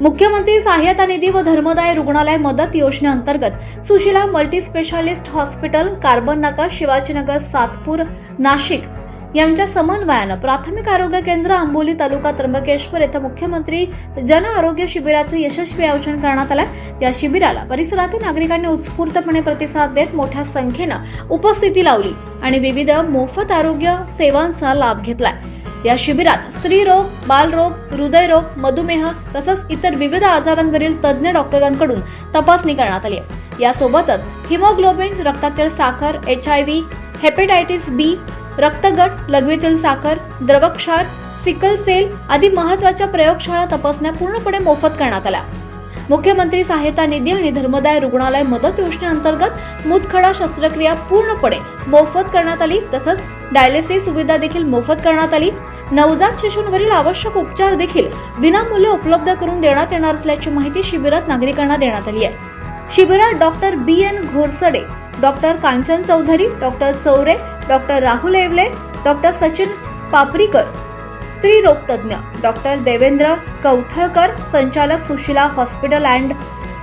मुख्यमंत्री सहायता निधी व धर्मदाय रुग्णालय मदत योजनेअंतर्गत Sushila multi specialist hospital, carbon नाका, शिवाजीनगर, सातपूर, नाशिक यांच्या समन्वयानं प्राथमिक आरोग्य केंद्र आंबोली तालुका त्र्यंबकेश्वर येथे मुख्यमंत्री जन आरोग्य शिबिराचे यशस्वी आयोजन करण्यात आले। या शिबिराला परिसरातील नागरिकांनी उत्स्फूर्तपणे प्रतिसाद देत मोठ्या संख्येनं उपस्थिती लावली आणि विविध मोफत आरोग्य सेवांचा लाभ घेतला। या शिबिरात स्त्रीरोग, बालरोग, हृदयरोग, मधुमेह तसंच इतर विविध आजारांवरील तज्ज्ञ डॉक्टरांकडून तपासणी करण्यात आली। यासोबतच हिमोग्लोबिन, रक्तातील साखर, HIV, हेपेटायटिस B, रक्तगट, लघवीतील साखर, द्रवक्षार, सिकल सेल आदी महत्त्वाच्या प्रयोगशाळा तपासण्या पूर्णपणे मोफत करण्यात आल्या। मुख्यमंत्री सहायता निधी आणि धर्मदाय रुग्णालय मदत योजनेअंतर्गत मूतखडा शस्त्रक्रिया पूर्णपणे मोफत करण्यात आली। तसंच डायलिसिस सुविधा देखील मोफत करण्यात आली। नवजात शिशूंवरील आवश्यक उपचार देखील विनामूल्य उपलब्ध करून देण्यात येणार असल्याची माहिती शिबिरात नागरिकांना देण्यात आली आहे। शिबिरात doctor BN Ghorsade, doctor Kanchan Chaudhari, doctor Chaure, doctor Rahul Yewale, doctor Sachin Paparikar, स्त्री रोग तज्ञ डॉक्टर देवेंद्र कौथळकर, संचालक Sushila hospital and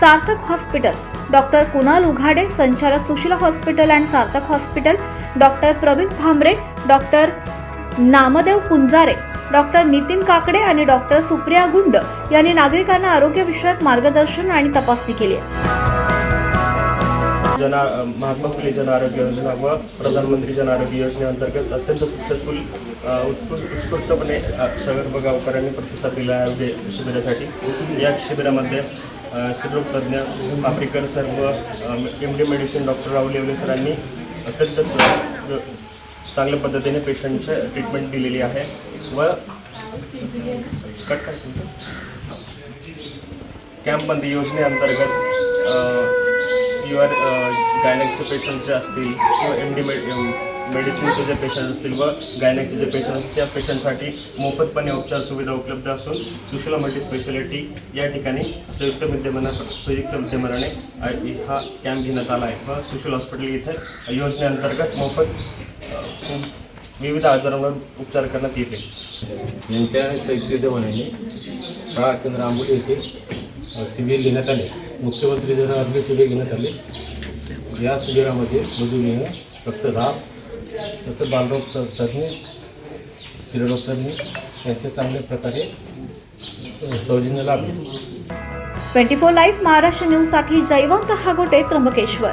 Sarthak hospital, doctor Kunal Ughade, संचालक Sushila hospital and Sarthak hospital, doctor Pravin Bhamre, doctor Namdev Punjare, doctor Nitin Kakade आणि डॉक्टर सुप्रिया गुंड यांनी नागरिकांना आरोग्यविषयक मार्गदर्शन आणि तपासणी केली। महात्मा फुले जन आरोग्य योजना व प्रधानमंत्री जन आरोग्य योजनेअंतर्गत अत्यंत सक्सेसफुल उत्स्फूर्तपणे सर्व गावकऱ्यांनी प्रतिसाद दिला आहे शिबिरासाठी। या शिबिरामध्ये स्त्रीरोग तज्ज्ञ पापरीकर सर व MD medicine doctor Rahul Yewale सरांनी अत्यंत चांगल्या पद्धतीने पेशंटचे ट्रीटमेंट दिलेली आहे व कॅम्पमध्ये योजनेअंतर्गत गायनेकचे पेशंट जे असतील किंवा MD मेडिसिनचे जे पेशंट असतील व गायनेकचे जे पेशंट असतील त्या पेशंटसाठी मोफतपणे उपचार सुविधा उपलब्ध असून सुशीला मल्टी स्पेशालिटी या ठिकाणी संयुक्त विद्यमानाने हा कॅम्प घेण्यात आला आहे व सुशील हॉस्पिटल इथे योजनेअंतर्गत मोफत विविध आजारांवर उपचार करण्यात येते। यांच्या संयुक्त विद्यमानाने प्रहार केंद्र आंबोली येथे शिबिर घेण्यात आले। मुख्यमंत्री जन आरोग्य शिबिर घेण्यात आले। या शिबिरामध्ये मधुमेह, रक्तदाब तसं बालरोग तज्ज्ञ, स्त्रीरोग तज्ज्ञ यांचे चांगल्या प्रकारे सौजन्य लाभले। 24 लाईव्ह महाराष्ट्र न्यूज साठी जयवंत हागोटे, त्र्यंबकेश्वर।